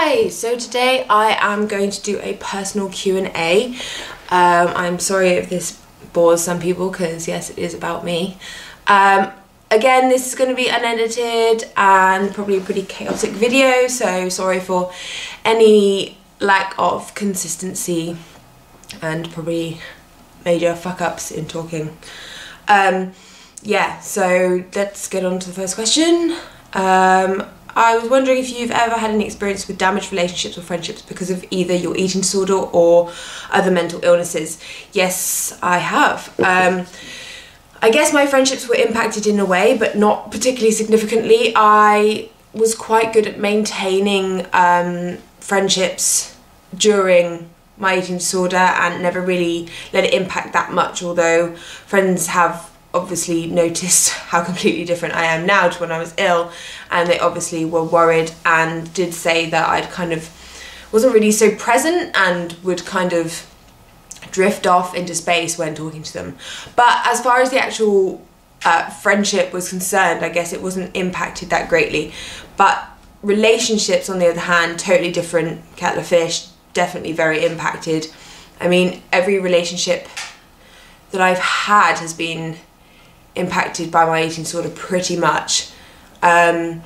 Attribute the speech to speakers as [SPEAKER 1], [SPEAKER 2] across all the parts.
[SPEAKER 1] Hi, so today I am going to do a personal Q&A. I'm sorry if this bores some people because yes, it is about me. Again, this is going to be unedited and probably a pretty chaotic video, so sorry for any lack of consistency and probably major fuck-ups in talking. Yeah, so let's get on to the first question. I was wondering if you've ever had any experience with damaged relationships or friendships because of either your eating disorder or other mental illnesses. Yes, I have. I guess my friendships were impacted in a way, but not particularly significantly. I was quite good at maintaining friendships during my eating disorder and never really let it impact that much, although friends have obviously noticed how completely different I am now to when I was ill, and they obviously were worried and did say that I'd kind of wasn't really so present and would kind of drift off into space when talking to them. But as far as the actual friendship was concerned, I guess it wasn't impacted that greatly. But relationships, on the other hand, totally different kettle of fish, definitely very impacted. I mean, every relationship that I've had has been impacted by my eating disorder pretty much, to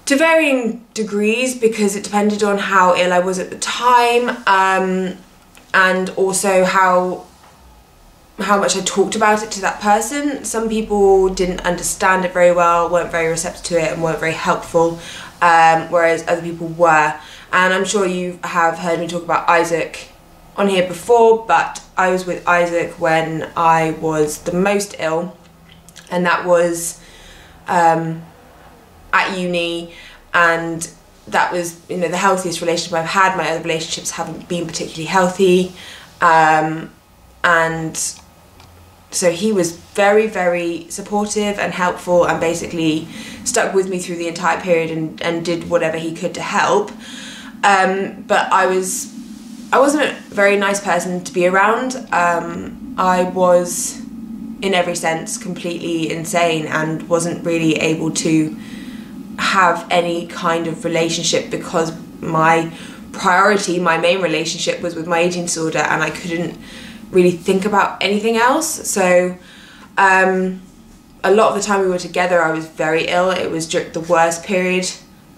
[SPEAKER 1] varying degrees, because it depended on how ill I was at the time, and also how much I talked about it to that person. Some people didn't understand it very well, weren't very receptive to it and weren't very helpful, whereas other people were. And I'm sure you have heard me talk about Isaac on here before, but I was with Isaac when I was the most ill, and that was at uni, and that was, you know, the healthiest relationship I've had. My other relationships haven't been particularly healthy, and so he was very, very supportive and helpful and basically stuck with me through the entire period and did whatever he could to help. But I wasn't a very nice person to be around. I was, in every sense, completely insane and wasn't really able to have any kind of relationship because my priority, my main relationship, was with my eating disorder, and I couldn't really think about anything else. So a lot of the time we were together, I was very ill. It was the worst period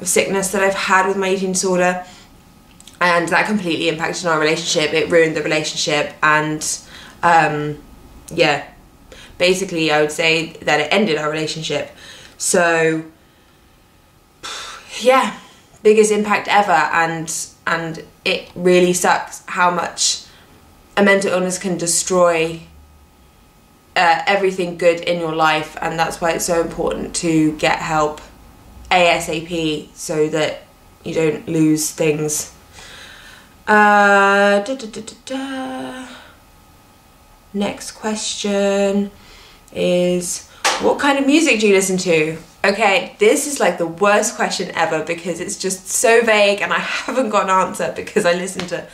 [SPEAKER 1] of sickness that I've had with my eating disorder, and that completely impacted our relationship. It ruined the relationship, and yeah, basically I would say that it ended our relationship. So yeah, biggest impact ever, and it really sucks how much a mental illness can destroy everything good in your life, and that's why it's so important to get help ASAP so that you don't lose things. Next question is, what kind of music do you listen to? Okay, this is like the worst question ever because it's just so vague and I haven't got an answer because I listen to,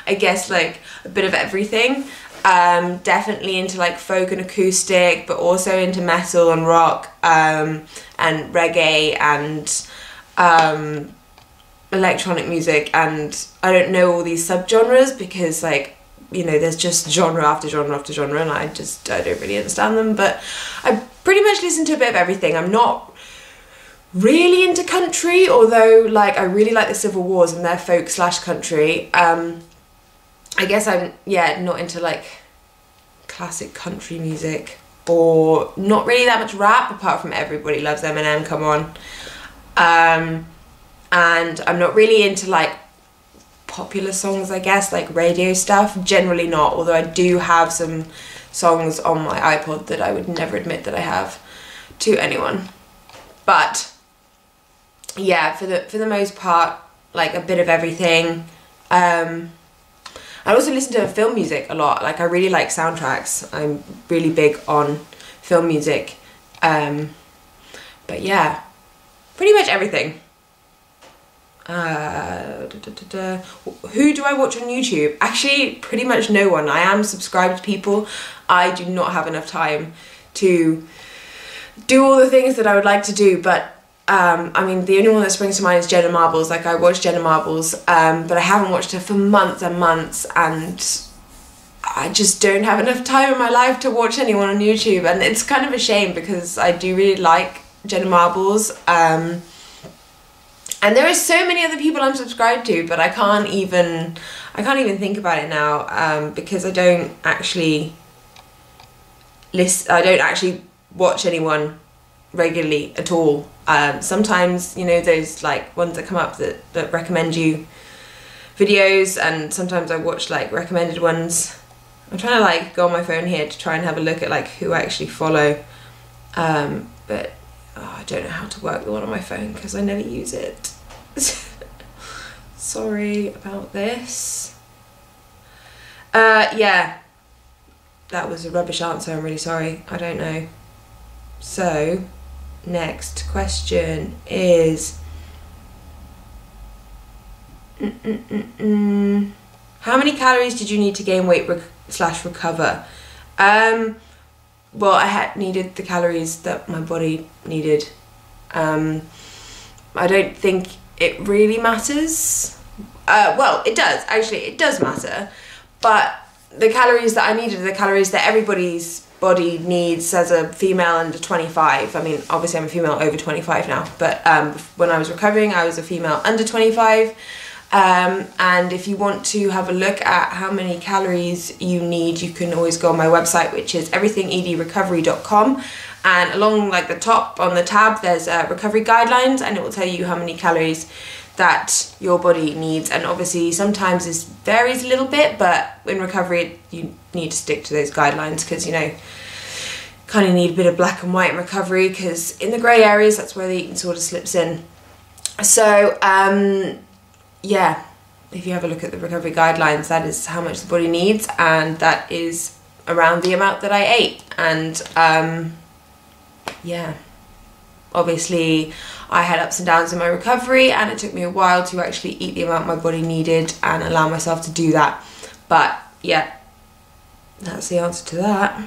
[SPEAKER 1] I guess, like a bit of everything. Definitely into like folk and acoustic, but also into metal and rock, and reggae and electronic music, and I don't know all these subgenres because, like, you know, there's just genre after genre after genre, and I don't really understand them. But I pretty much listen to a bit of everything. I'm not really into country, although like I really like the Civil Wars and their folk / country. I guess I'm, yeah, not into like classic country music, or not really that much rap, apart from Everybody Loves Eminem, come on. And I'm not really into like popular songs, I guess, like radio stuff, generally not, although I do have some songs on my iPod that I would never admit that I have to anyone. But yeah, for the most part, like a bit of everything. I also listen to film music a lot. Like, I really like soundtracks. I'm really big on film music. But yeah, pretty much everything. Who do I watch on YouTube? Actually, pretty much no one. I am subscribed to people. I do not have enough time to do all the things that I would like to do, but I mean, the only one that springs to mind is Jenna Marbles. Like, I watched Jenna Marbles, but I haven't watched her for months and months, and I just don't have enough time in my life to watch anyone on YouTube, and it's kind of a shame because I do really like Jenna Marbles. And there are so many other people I'm subscribed to, but I can't even think about it now, because I don't actually watch anyone regularly at all. Sometimes, you know, those like ones that come up that recommend you videos, and sometimes I watch like recommended ones. I'm trying to like go on my phone here to try and have a look at like who I actually follow, but I don't know how to work the one on my phone because I never use it. Sorry about this. Yeah, that was a rubbish answer, I'm really sorry, I don't know. So, next question is, how many calories did you need to gain weight / recover? Well, I needed the calories that my body needed. I don't think it really matters. Well, it does, actually, it does matter, but the calories that I needed are the calories that everybody's body needs as a female under 25. I mean, obviously I'm a female over 25 now, but when I was recovering, I was a female under 25. And if you want to have a look at how many calories you need, you can always go on my website, which is everythingedrecovery.com, and along like the top on the tab there's recovery guidelines, and it will tell you how many calories that your body needs. And obviously sometimes this varies a little bit, but in recovery you need to stick to those guidelines because, you know, kind of need a bit of black and white in recovery, because in the grey areas that's where the eating disorder slips in. So yeah, if you have a look at the recovery guidelines, that is how much the body needs, and that is around the amount that I ate. And yeah, obviously I had ups and downs in my recovery, and it took me a while to actually eat the amount my body needed and allow myself to do that. But yeah, that's the answer to that.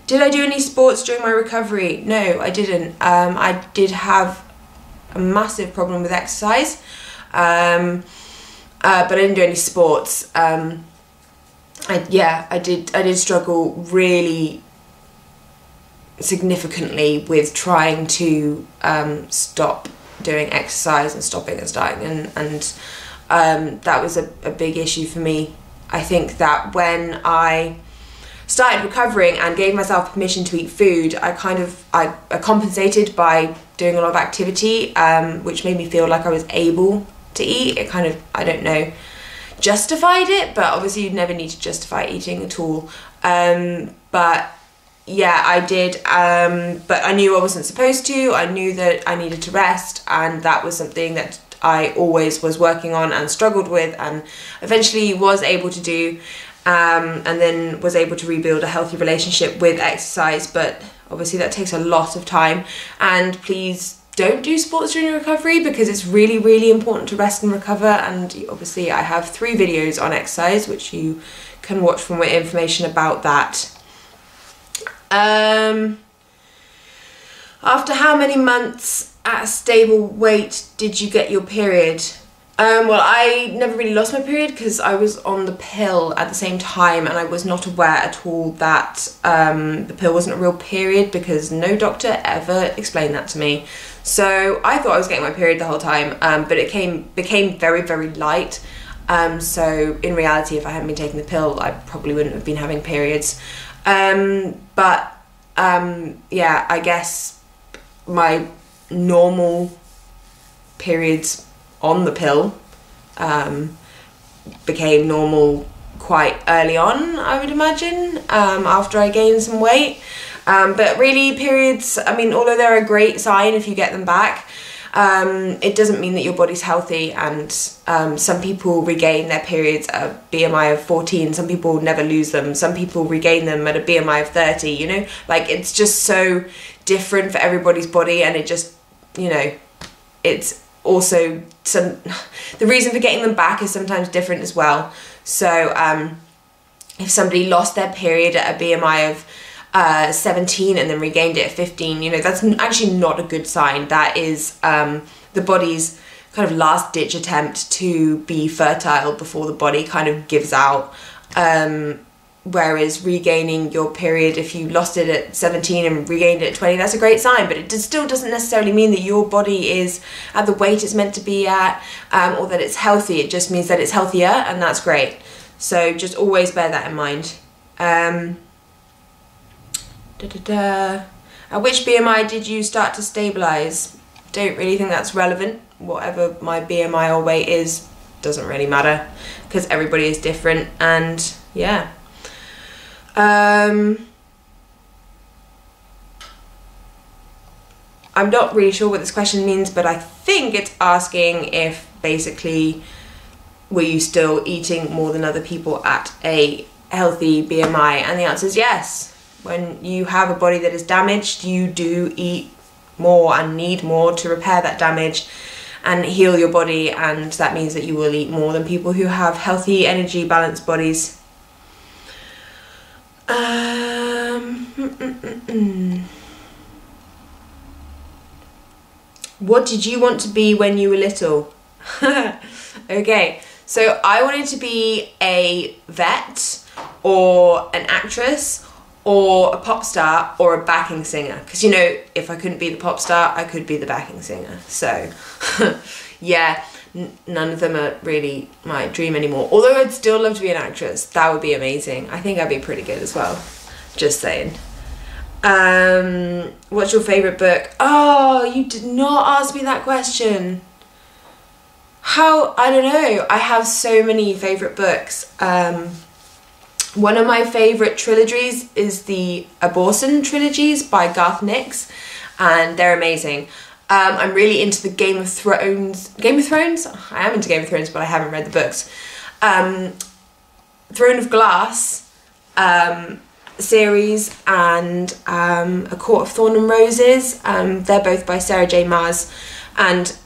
[SPEAKER 1] Did I do any sports during my recovery? No, I didn't. I did have a massive problem with exercise, but I didn't do any sports. I did struggle really significantly with trying to stop doing exercise and stopping and starting, and that was a big issue for me. I think that when I started recovering and gave myself permission to eat food, I compensated by doing a lot of activity, which made me feel like I was able to eat. It kind of, I don't know, justified it, but obviously you'd never need to justify eating at all. But yeah, I did, but I knew I wasn't supposed to. I knew that I needed to rest, and that was something that I always was working on and struggled with, and eventually was able to do, and then was able to rebuild a healthy relationship with exercise. But obviously that takes a lot of time, and please don't do sports during your recovery, because it's really, really important to rest and recover. And obviously I have 3 videos on exercise which you can watch for more information about that. After how many months at a stable weight did you get your period? Well, I never really lost my period because I was on the pill at the same time, and I was not aware at all that the pill wasn't a real period, because no doctor ever explained that to me. So I thought I was getting my period the whole time, but it became very, very light. So in reality, if I hadn't been taking the pill, I probably wouldn't have been having periods. Yeah, I guess my normal periods on the pill became normal quite early on, I would imagine, after I gained some weight. But really, periods, I mean, although they're a great sign if you get them back, it doesn't mean that your body's healthy. And some people regain their periods at a BMI of 14, some people never lose them, some people regain them at a BMI of 30, you know, like it's just so different for everybody's body. And it just, you know, it's also the reason for getting them back is sometimes different as well. So if somebody lost their period at a BMI of 17 and then regained it at 15, you know, that's actually not a good sign. That is the body's kind of last ditch attempt to be fertile before the body kind of gives out. Whereas regaining your period, if you lost it at 17 and regained it at 20, that's a great sign, but it still doesn't necessarily mean that your body is at the weight it's meant to be at, or that it's healthy. It just means that it's healthier, and that's great. So just always bear that in mind. At which BMI did you start to stabilise? Don't really think that's relevant. Whatever my BMI or weight is doesn't really matter, because everybody is different, and yeah. I'm not really sure what this question means, but I think it's asking if basically were you still eating more than other people at a healthy BMI, and the answer is yes. When you have a body that is damaged, you do eat more and need more to repair that damage and heal your body, and that means that you will eat more than people who have healthy, energy balanced bodies. What did you want to be when you were little? Okay, so I wanted to be a vet or an actress or a pop star or a backing singer, because you know, if I couldn't be the pop star, I could be the backing singer. So yeah, none of them are really my dream anymore, although I'd still love to be an actress. That would be amazing. I think I'd be pretty good as well, just saying. What's your favourite book? Oh, you did not ask me that question. How? I don't know. I have so many favourite books. One of my favourite trilogies is the Abortion trilogies by Garth Nix, and they're amazing. I'm really into the Game of Thrones? I am into Game of Thrones, but I haven't read the books. Throne of Glass series, and A Court of Thorn and Roses. They're both by Sarah J Maas, and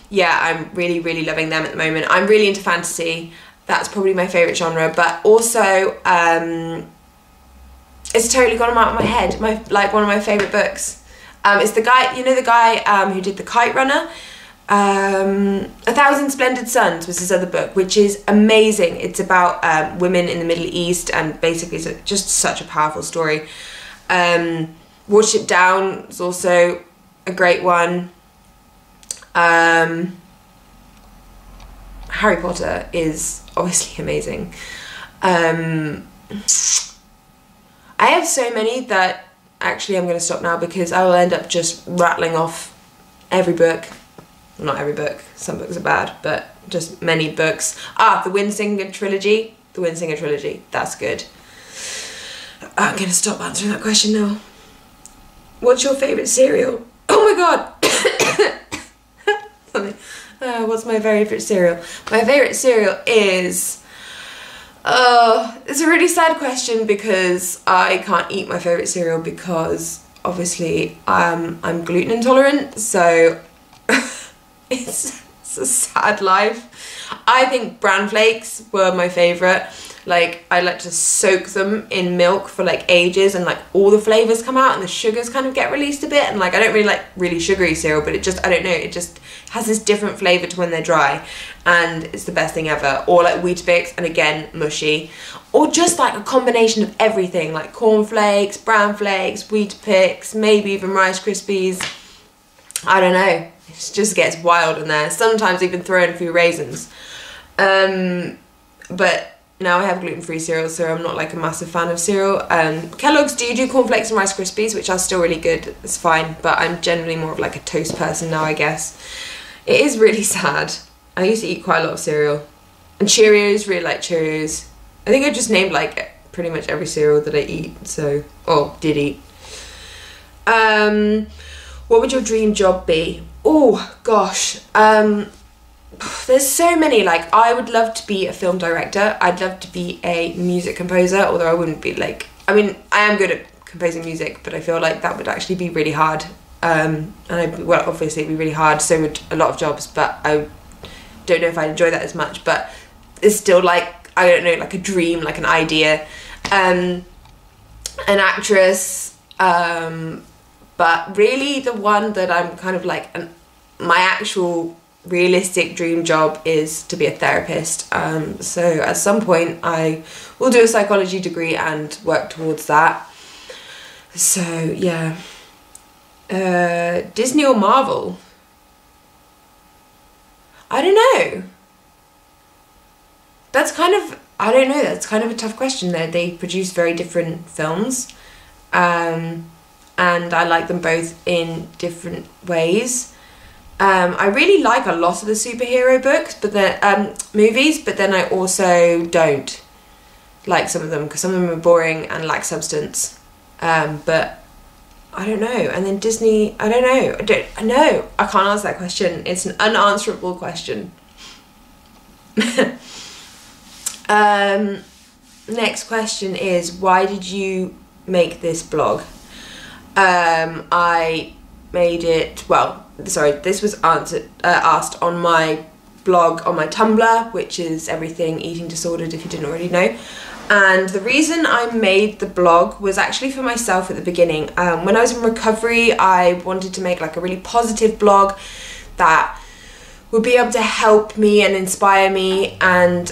[SPEAKER 1] yeah, I'm really, really loving them at the moment. I'm really into fantasy. That's probably my favourite genre, but also it's totally gone out of my head. One of my favourite books. It's the guy, you know, the guy who did The Kite Runner. 1,000 Splendid Suns was his other book, which is amazing. It's about women in the Middle East, and basically it's just such a powerful story. Watership Down is also a great one. Harry Potter is obviously amazing. I have so many that actually I'm going to stop now, because I will end up just rattling off every book. Not every book, some books are bad, but just many books. The Windsinger trilogy. The Windsinger trilogy, that's good. I'm going to stop answering that question now. What's your favourite cereal? Oh my god! Something. What's my favourite cereal? My favourite cereal is... it's a really sad question, because I can't eat my favourite cereal because obviously I'm gluten intolerant, so it's a sad life. I think bran flakes were my favourite. Like, I like to soak them in milk for like ages, and like all the flavours come out and the sugars kind of get released a bit, and like I don't really like really sugary cereal, but it just, I don't know, it just has this different flavour to when they're dry, and it's the best thing ever. Or like Weetabix, and again mushy, or just like a combination of everything, like cornflakes, bran flakes, Weetabix, maybe even Rice Krispies. I don't know, it just gets wild in there. Sometimes even throw in a few raisins. But now I have gluten-free cereal, so I'm not like a massive fan of cereal. Kellogg's do cornflakes and Rice Krispies, which are still really good, it's fine, but I'm generally more of like a toast person now, I guess. It is really sad. I used to eat quite a lot of cereal. And Cheerios, really like Cheerios. I think I just named like pretty much every cereal that I eat, so, or did eat. What would your dream job be? Oh gosh, there's so many. Like, I would love to be a film director. I'd love to be a music composer, although I wouldn't be like, I mean, I am good at composing music, but I feel like that would actually be really hard. Well, obviously it'd be really hard, so would a lot of jobs, but I don't know if I'd enjoy that as much, but it's still like, I don't know, like a dream, like an idea. an actress, but really the one that I'm kind of like my actual realistic dream job is to be a therapist. So at some point I will do a psychology degree and work towards that. So yeah. Disney or Marvel? I don't know. That's kind of, I don't know, that's kind of a tough question there. They produce very different films, and I like them both in different ways. I really like a lot of the superhero books, but then movies, but then I also don't like some of them because some of them are boring and lack substance. But I don't know. And then Disney, I don't know. I can't answer that question. It's an unanswerable question. Next question is, why did you make this blog? I made it, well, sorry, this was asked on my blog on my Tumblr, which is Everything Eating Disordered, if you didn't already know. And the reason I made the blog was actually for myself at the beginning. When I was in recovery, I wanted to make like a really positive blog that would be able to help me and inspire me, and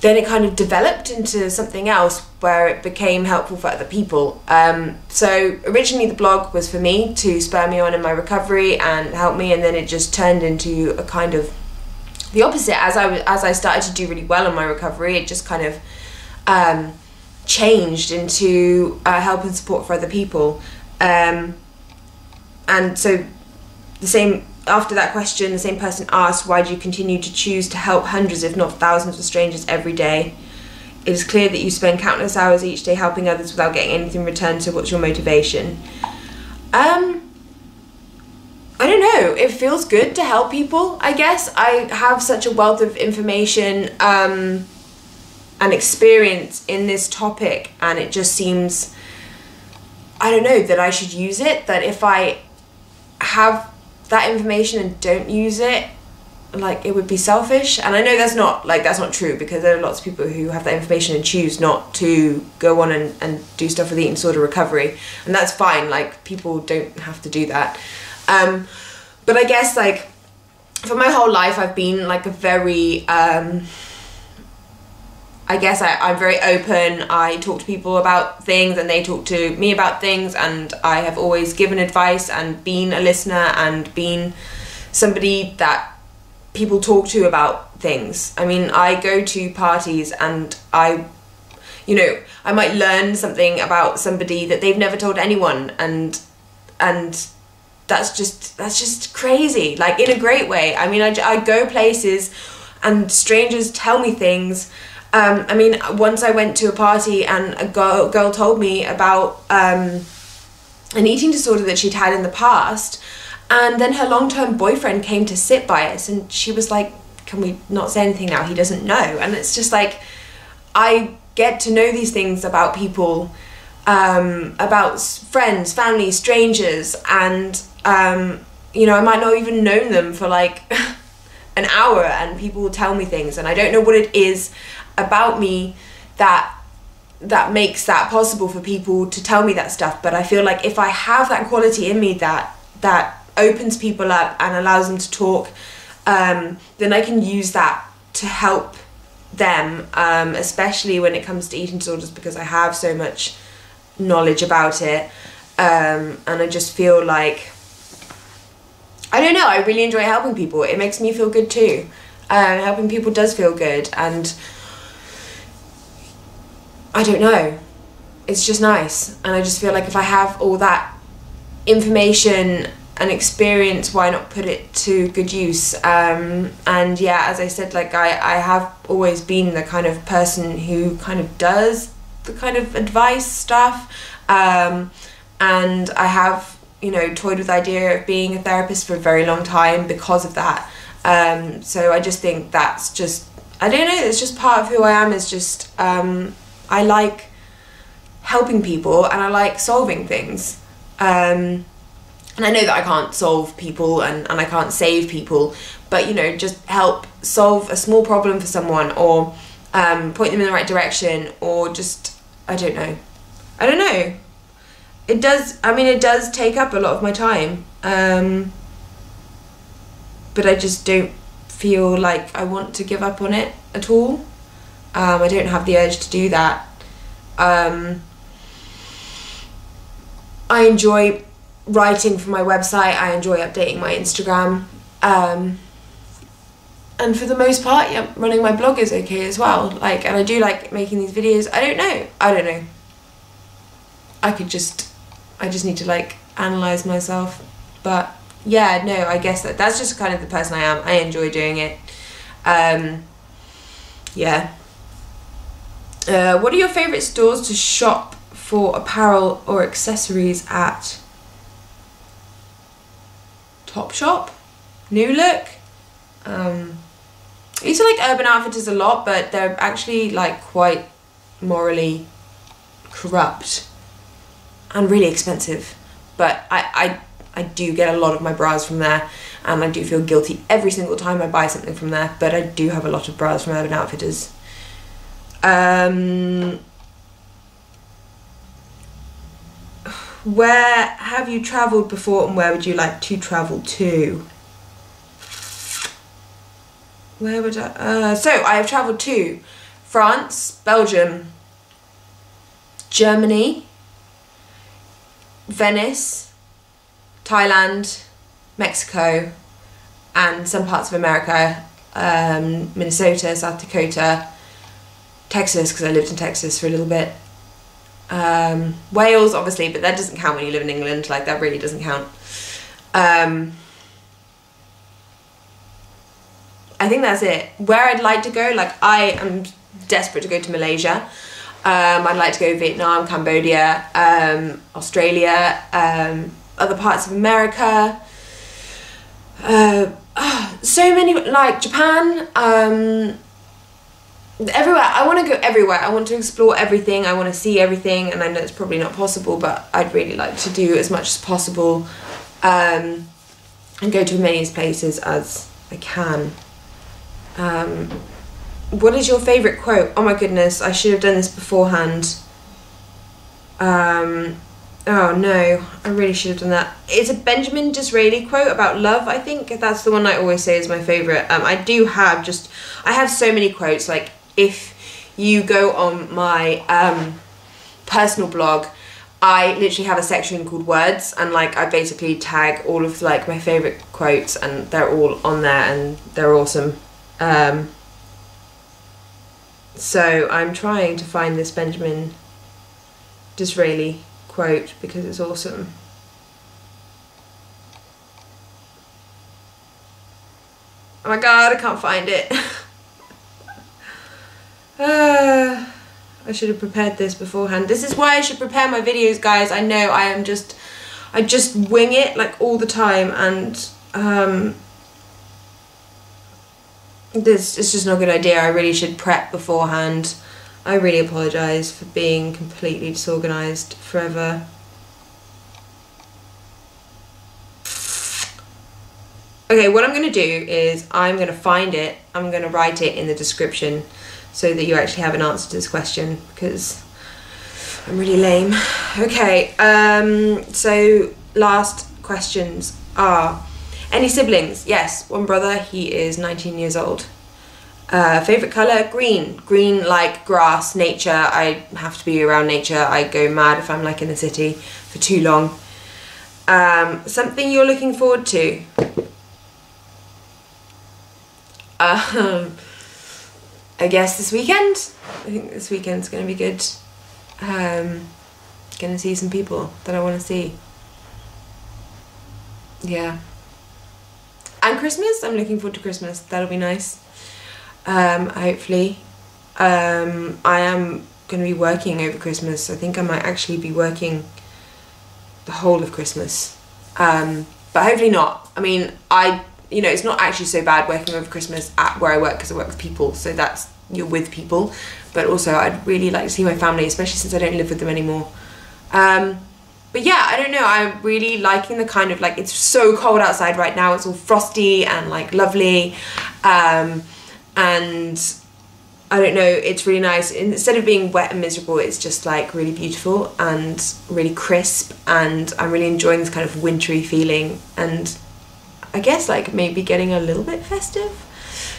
[SPEAKER 1] then it kind of developed into something else where it became helpful for other people. So originally the blog was for me to spur me on in my recovery and help me, and then it just turned into a kind of the opposite. As I started to do really well in my recovery, it just kind of changed into help and support for other people. And so the same, after that question, the same person asked, why do you continue to choose to help hundreds if not thousands of strangers every day? It is clear that you spend countless hours each day helping others without getting anything in return, so what's your motivation? I don't know, it feels good to help people, I guess. I have such a wealth of information and experience in this topic, and it just seems, I don't know, that I should use it, that if I have that information and don't use it, like, it would be selfish. And I know that's not true, because there are lots of people who have that information and choose not to go on and do stuff with eating disorder recovery, and that's fine. Like, people don't have to do that. But I guess, like, for my whole life I've been like a very I'm very open. I talk to people about things and they talk to me about things, and I have always given advice and been a listener and been somebody that people talk to about things. I mean, I go to parties and I might learn something about somebody that they've never told anyone, and that's just crazy, like, in a great way. I mean, I go places and strangers tell me things. I mean, once I went to a party and a girl told me about an eating disorder that she'd had in the past, and then her long-term boyfriend came to sit by us, and she was like, can we not say anything now? He doesn't know. And it's just like, I get to know these things about people, about friends, family, strangers, and I might not even known them for like an hour, and people will tell me things, and I don't know what it is about me that makes that possible for people to tell me that stuff. But I feel like if I have that quality in me that opens people up and allows them to talk, then I can use that to help them, especially when it comes to eating disorders, because I have so much knowledge about it, and I just feel like, I don't know, I really enjoy helping people. It makes me feel good too. Helping people does feel good, and I don't know, it's just nice. And I just feel like if I have all that information and experience, why not put it to good use? And yeah, as I said, like, I have always been the kind of person who kind of does the kind of advice stuff, and I have, toyed with the idea of being a therapist for a very long time because of that. So I just think that's just, I don't know, it's just part of who I am, is just, I like helping people and I like solving things. And I know that I can't solve people and I can't save people, but just help solve a small problem for someone, or point them in the right direction, or just, I don't know. It does, I mean, it does take up a lot of my time, but I just don't feel like I want to give up on it at all. I don't have the urge to do that. I enjoy writing for my website, I enjoy updating my Instagram, and for the most part, yeah, running my blog is okay as well. Like, and I do like making these videos. I don't know. I just need to like analyze myself. But yeah, no, I guess that's just kind of the person I am. I enjoy doing it. Yeah. What are your favourite stores to shop for apparel or accessories at? Topshop? New Look? I used to like Urban Outfitters a lot, but they're actually like quite morally corrupt and really expensive. But I do get a lot of my bras from there, and I do feel guilty every single time I buy something from there, but I do have a lot of bras from Urban Outfitters. Where have you travelled before, and where would you like to travel to? Where would I... so I have travelled to France, Belgium, Germany, Venice, Thailand, Mexico, and some parts of America, Minnesota, South Dakota, Texas, because I lived in Texas for a little bit, Wales obviously, but that doesn't count when you live in England, like that really doesn't count. I think that's it. Where I'd like to go, like I am desperate to go to Malaysia. I'd like to go Vietnam, Cambodia, Australia, other parts of America. So many, like Japan, everywhere. I want to go everywhere. I want to explore everything. I want to see everything, and I know it's probably not possible, but I'd really like to do as much as possible, and go to as many places as I can. What is your favourite quote? Oh my goodness, I should have done this beforehand. Oh no, I really should have done that. It's a Benjamin Disreali quote about love, I think. That's the one I always say is my favourite. I have so many quotes. Like, if you go on my personal blog, I literally have a section called words, and like I basically tag all of like my favourite quotes, and they're all on there and they're awesome. So I'm trying to find this Benjamin Disreali quote because it's awesome. Oh my god, I can't find it. I should have prepared this beforehand. This is why I should prepare my videos, guys. I know I just wing it like all the time, and this is just not a good idea. I really should prep beforehand. I really apologise for being completely disorganised forever. Okay, what I'm going to do is I'm going to find it, I'm going to write it in the description so that you actually have an answer to this question, because I'm really lame. Okay, so last questions are, any siblings? Yes, one brother, he is 19 years old. Favourite colour? Green. Green, like grass, nature. I have to be around nature. I go mad if I'm like in the city for too long. Something you're looking forward to? I guess this weekend. I think this weekend's going to be good. Going to see some people that I want to see. Yeah. And Christmas, I'm looking forward to Christmas. That'll be nice. Hopefully. I am going to be working over Christmas. I think I might actually be working the whole of Christmas. But hopefully not. I mean, you know, it's not actually so bad working over Christmas at where I work, because I work with people, so that's, you're with people. But also I'd really like to see my family, especially since I don't live with them anymore. But yeah, I don't know, I'm really liking the kind of, like, it's so cold outside right now, it's all frosty and like lovely, and I don't know, it's really nice. Instead of being wet and miserable, it's just like really beautiful and really crisp, and I'm really enjoying this kind of wintry feeling, and I guess like maybe getting a little bit festive.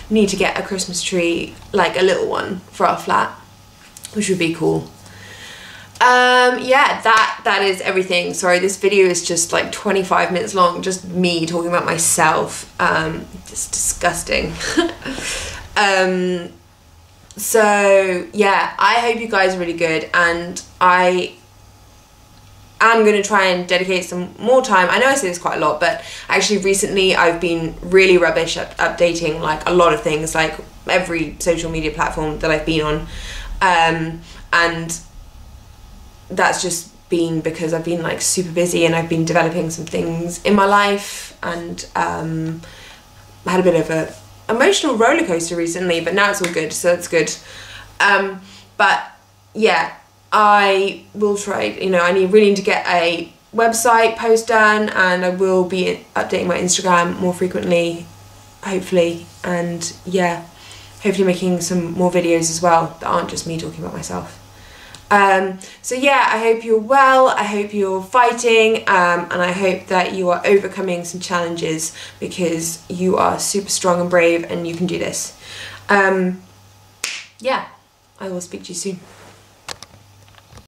[SPEAKER 1] Need to get a Christmas tree, like a little one for our flat, which would be cool. Yeah, that is everything. Sorry, this video is just like 25 minutes long, just me talking about myself. Just disgusting. So yeah, I hope you guys are really good, and I am going to try and dedicate some more time. I know I say this quite a lot, but actually recently I've been really rubbish at updating like a lot of things, like every social media platform that I've been on, and that's just been because I've been like super busy, and I've been developing some things in my life, and I had a bit of a emotional roller coaster recently, but now it's all good, so that's good. But yeah, I will try, you know, I really need to get a website post done, and I will be updating my Instagram more frequently, hopefully, and yeah, hopefully making some more videos as well that aren't just me talking about myself. So yeah, I hope you're well, I hope you're fighting, and I hope that you are overcoming some challenges, because you are super strong and brave, and you can do this. Yeah, I will speak to you soon.